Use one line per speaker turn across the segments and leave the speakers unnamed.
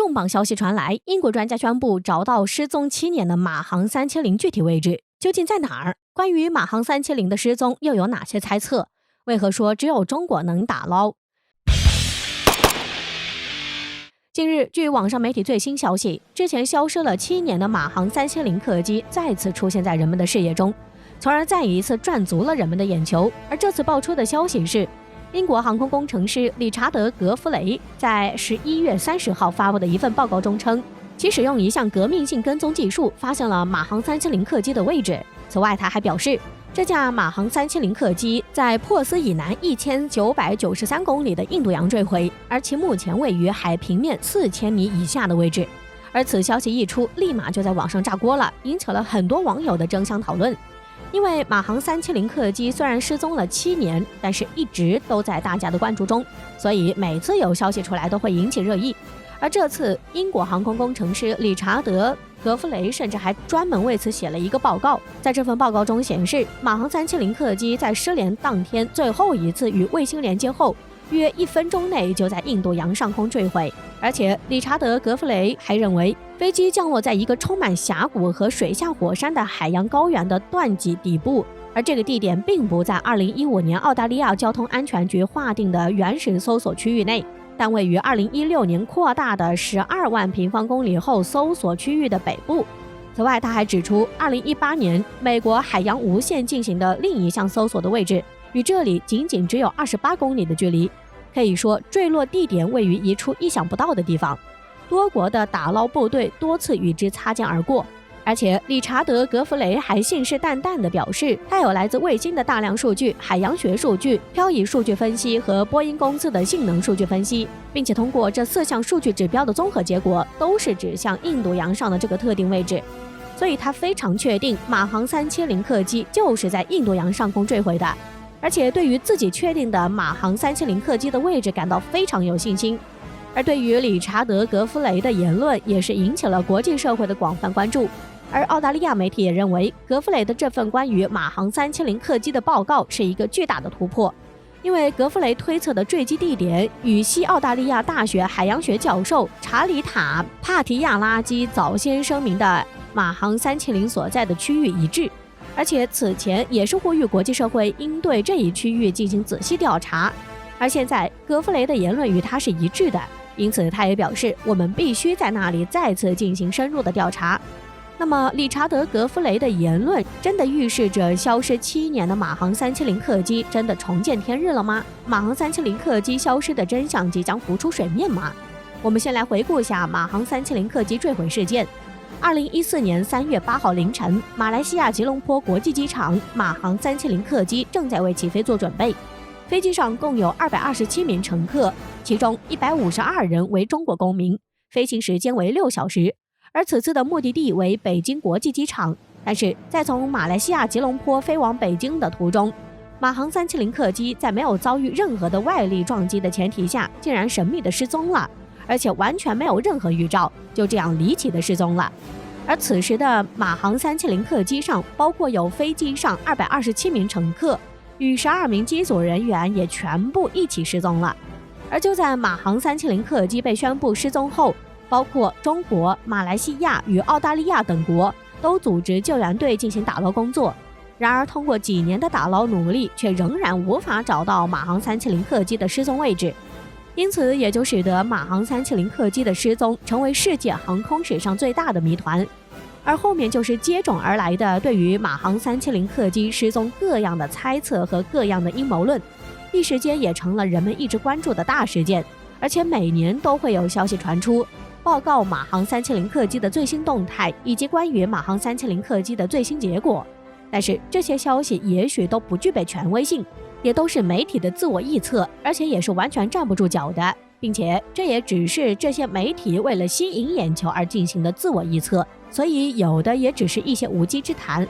重磅消息传来，英国专家宣布找到失踪7年的马航370具体位置，究竟在哪儿？关于马航370的失踪又有哪些猜测？为何说只有中国能打捞？近日，据网上媒体最新消息，之前消失了7年的马航370客机再次出现在人们的视野中，从而再一次赚足了人们的眼球。而这次爆出的消息是，英国航空工程师理查德·格弗雷在11月30号发布的一份报告中称，其使用一项革命性跟踪技术发现了马航370客机的位置。此外，他还表示，这架马航370客机在珀斯以南1993公里的印度洋坠毁，而其目前位于海平面4000米以下的位置。而此消息一出，立马就在网上炸锅了，引起了很多网友的争相讨论。因为马航370客机虽然失踪了7年，但是一直都在大家的关注中，所以每次有消息出来都会引起热议。而这次，英国航空工程师理查德·格弗雷甚至还专门为此写了一个报告。在这份报告中显示，马航370客机在失联当天最后一次与卫星连接后，约1分钟内就在印度洋上空坠毁。而且，理查德·格弗雷还认为，飞机降落在一个充满峡谷和水下火山的海洋高原的断脊底部，而这个地点并不在2015年澳大利亚交通安全局划定的原始搜索区域内，但位于2016年扩大的12万平方公里后搜索区域的北部。此外，他还指出，2018年美国海洋无线进行的另一项搜索的位置，与这里仅只有28公里的距离。可以说，坠落地点位于一处意想不到的地方。多国的打捞部队多次与之擦肩而过，而且理查德·格弗雷还信誓旦旦地表示，他有来自卫星的大量数据、海洋学数据、漂移数据分析和波音公司的性能数据分析，并且通过这4项数据指标的综合结果，都是指向印度洋上的这个特定位置。所以他非常确定马航370客机就是在印度洋上空坠毁的，而且对于自己确定的马航370客机的位置感到非常有信心。而对于理查德·格弗雷的言论也是引起了国际社会的广泛关注，而澳大利亚媒体也认为，格弗雷的这份关于马航370客机的报告是一个巨大的突破，因为格弗雷推测的坠机地点与西澳大利亚大学海洋学教授查理塔·帕提亚拉基早先声明的马航370所在的区域一致，而且此前也是呼吁国际社会应对这一区域进行仔细调查，而现在格弗雷的言论与他是一致的，因此他也表示，我们必须在那里再次进行深入的调查。那么，理查德·格弗雷的言论真的预示着消失7年的马航370客机真的重见天日了吗？马航370客机消失的真相即将浮出水面吗？我们先来回顾一下马航370客机坠毁事件。2014年3月8号凌晨，马来西亚吉隆坡国际机场，马航370客机正在为起飞做准备。飞机上共有227名乘客，其中152人为中国公民，飞行时间为6小时。而此次的目的地为北京国际机场，但是在从马来西亚吉隆坡飞往北京的途中，马航370客机在没有遭遇任何的外力撞击的前提下，竟然神秘的失踪了，而且完全没有任何预兆，就这样离奇的失踪了。而此时的马航370客机上，包括有飞机上227名乘客与12名机组人员也全部一起失踪了。而就在马航370客机被宣布失踪后，包括中国、马来西亚与澳大利亚等国都组织救援队进行打捞工作。然而，通过几年的打捞努力，却仍然无法找到马航370客机的失踪位置，因此也就使得马航370客机的失踪成为世界航空史上最大的谜团。而后面就是接踵而来的对于马航370客机失踪各样的猜测和各样的阴谋论，一时间也成了人们一直关注的大事件。而且每年都会有消息传出，报告马航370客机的最新动态以及关于马航370客机的最新结果。但是这些消息也许都不具备权威性，也都是媒体的自我臆测，而且也是完全站不住脚的，并且这也只是这些媒体为了吸引眼球而进行的自我臆测，所以有的也只是一些无稽之谈。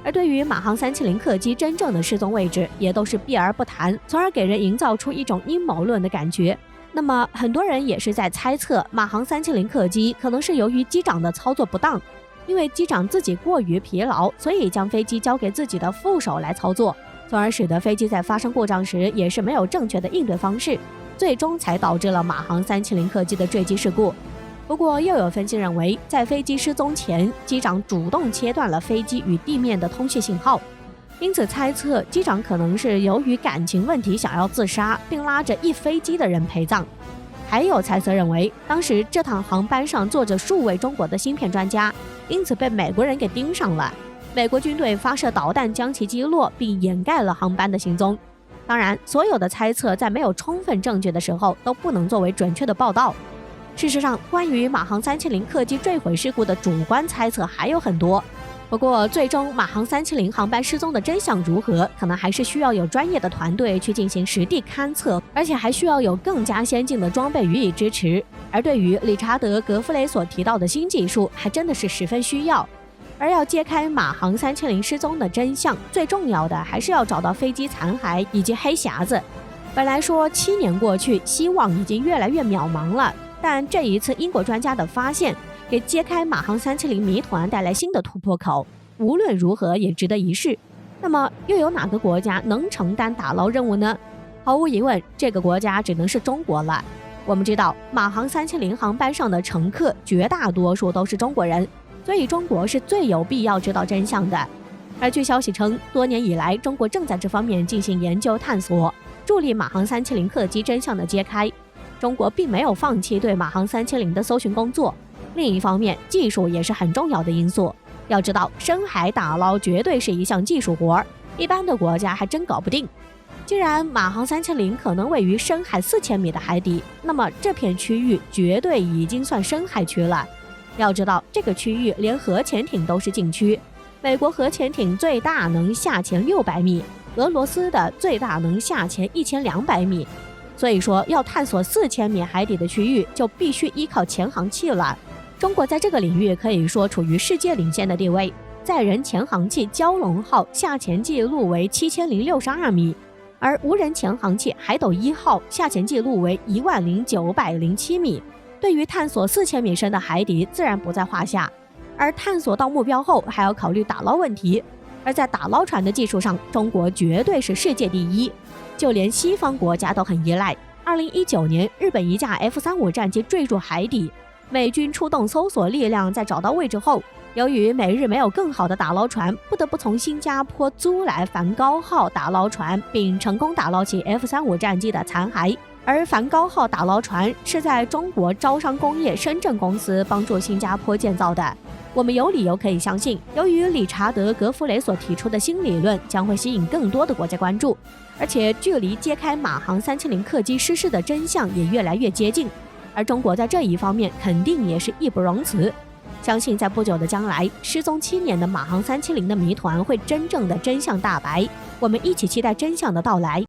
而对于马航370客机真正的失踪位置，也都是避而不谈，从而给人营造出一种阴谋论的感觉。那么很多人也是在猜测，马航370客机可能是由于机长的操作不当，因为机长自己过于疲劳，所以将飞机交给自己的副手来操作，从而使得飞机在发生故障时也是没有正确的应对方式，最终才导致了马航370客机的坠机事故。不过，又有分析认为，在飞机失踪前，机长主动切断了飞机与地面的通讯信号，因此猜测机长可能是由于感情问题想要自杀，并拉着一飞机的人陪葬。还有猜测认为，当时这趟航班上坐着数位中国的芯片专家，因此被美国人给盯上了。美国军队发射导弹将其击落，并掩盖了航班的行踪。当然，所有的猜测在没有充分证据的时候都不能作为准确的报道。事实上，关于马航370客机坠毁事故的主观猜测还有很多。不过，最终马航370航班失踪的真相如何，可能还是需要有专业的团队去进行实地勘测，而且还需要有更加先进的装备予以支持。而对于理查德·格弗雷所提到的新技术，还真的是十分需要。而要揭开马航370失踪的真相，最重要的还是要找到飞机残骸以及黑匣子。本来说7年过去，希望已经越来越渺茫了，但这一次英国专家的发现，给揭开马航370谜团带来新的突破口，无论如何也值得一试。那么又有哪个国家能承担打捞任务呢？毫无疑问，这个国家只能是中国了。我们知道，马航370航班上的乘客绝大多数都是中国人，所以中国是最有必要知道真相的。而据消息称，多年以来，中国正在这方面进行研究探索，助力马航370客机真相的揭开。中国并没有放弃对马航370的搜寻工作。另一方面，技术也是很重要的因素。要知道，深海打捞绝对是一项技术活，一般的国家还真搞不定。既然马航370可能位于深海4000米的海底，那么这片区域绝对已经算深海区了。要知道，这个区域连核潜艇都是禁区，美国核潜艇最大能下潜600米，俄罗斯的最大能下潜1200米。所以说，要探索4000米海底的区域，就必须依靠潜航器了。中国在这个领域可以说处于世界领先的地位，载人潜航器蛟龙号下潜记录为7062米，而无人潜航器海斗1号下潜记录为10907米。对于探索4000米深的海底自然不在话下，而探索到目标后还要考虑打捞问题，而在打捞船的技术上，中国绝对是世界第一，就连西方国家都很依赖。2019年，日本一架 F-35战机坠入海底，美军出动搜索力量，在找到位置后，由于美日没有更好的打捞船，不得不从新加坡租来梵高号打捞船，并成功打捞起 F-35战机的残骸。而梵高号打捞船是在中国招商工业深圳公司帮助新加坡建造的。我们有理由可以相信，由于理查德·格弗雷所提出的新理论将会吸引更多的国家关注，而且距离揭开马航370客机失事的真相也越来越接近，而中国在这一方面肯定也是义不容辞。相信在不久的将来，失踪7年的马航370的谜团会真正的真相大白，我们一起期待真相的到来。